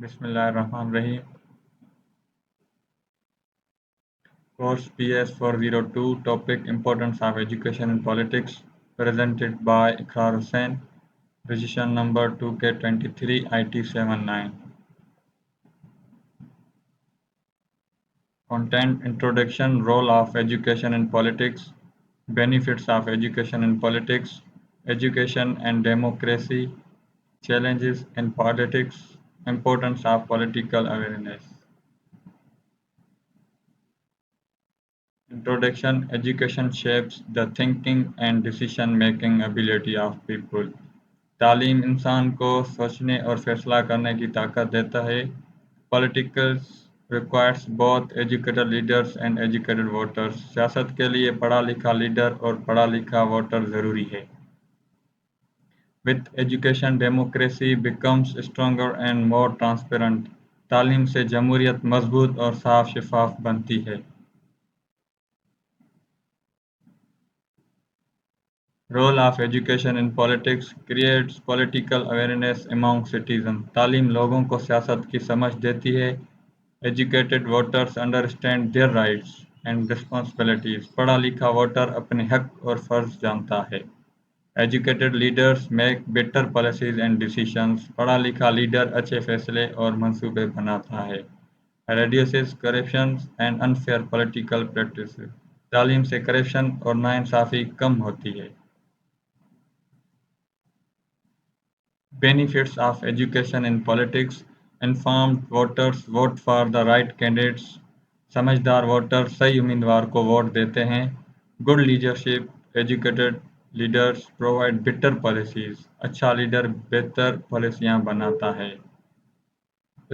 Bismillahirrahmanirrahim. Course PS402 topic Importance of Education in Politics presented by Iqrar Hussain. Position number 2K23 IT79. Content Introduction Role of Education in Politics Benefits of Education in Politics Education and Democracy Challenges in Politics Importance of Political Awareness. Introduction Education shapes the thinking and decision making ability of people. तालीम इंसान को सोचने और फैसला करने की ताकत देता है. Politics requires both educated leaders and educated voters. सियासत के लिए पढ़ा लिखा लीडर और पढ़ा लिखा वोटर जरूरी है. With education, democracy becomes stronger and more transparent. तालीम से जमहूरियत मजबूत और साफ शफाफ बनती है. Role of education in politics creates political awareness among citizens. तालीम लोगों को सियासत की समझ देती है. Educated voters understand their rights and responsibilities. पढ़ा लिखा वोटर अपने हक और फर्ज जानता है. Educated leaders make better policies and decisions. पढ़ा लिखा लीडर अच्छे फैसले और मंसूबे बनाता है. Reduces corruption and unfair political practices. तालीम से करप्शन और नाइंसाफी कम होती है. Benefits of education in politics Informed voters vote for the right candidates. समझदार वोटर सही उम्मीदवार को वोट देते हैं. Good leadership Educated leaders provide better policies. अच्छा लीडर बेहतर पॉलिसियां बनाता है.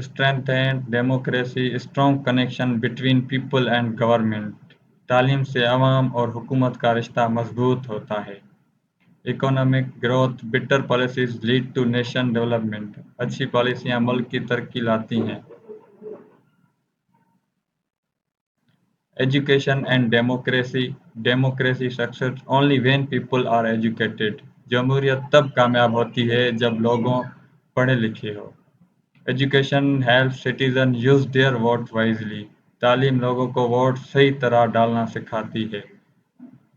Strengthen democracy Strong connection between people and government. तालीम से अवाम और हुकूमत का रिश्ता मजबूत होता है. Economic growth better policies lead to nation development. अच्छी पॉलिसियां मुल्क की तरक्की लाती हैं. Education and democracy democracy success only when people are educated. जमहूरियत तब कामयाब होती है जब लोगों पढ़े लिखे हो. Education help citizen use their vote wisely. तालीम लोगों को वोट सही तरह डालना सिखाती है.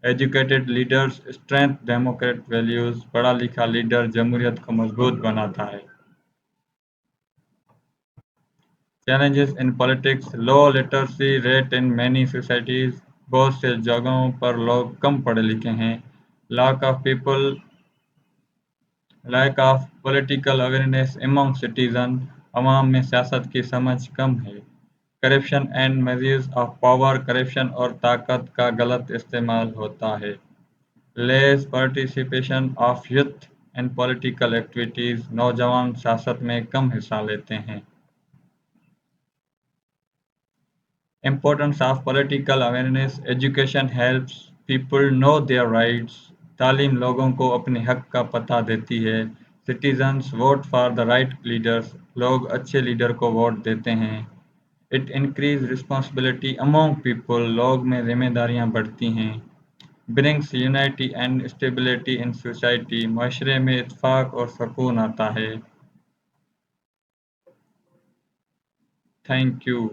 Educated leaders strength democrat values. पढ़ा लिखा लीडर जमहूरियत को मजबूत बनाता है. Challenges in politics low literacy rate in many societies. बहुत से जगहों पर लोग कम पढ़े लिखे हैं. Lack of people lack of political awareness among citizen. अवाम में सियासत की समझ कम है. Corruption and misuse of power. Corruption और ताकत का गलत इस्तेमाल होता है. Less participation of youth in political activities. नौजवान सियासत में कम हिस्सा लेते हैं. Importance of political awareness Education helps people know their rights. तालीम लोगों को अपने हक का पता देती है. Citizens vote for the right leaders. लोग अच्छे लीडर को वोट देते हैं. It increase responsibility among people. लोग में जिम्मेदारियां बढ़ती हैं. Brings unity and stability in society. माशरे में इत्तेफाक और सुकून आता है. Thank you.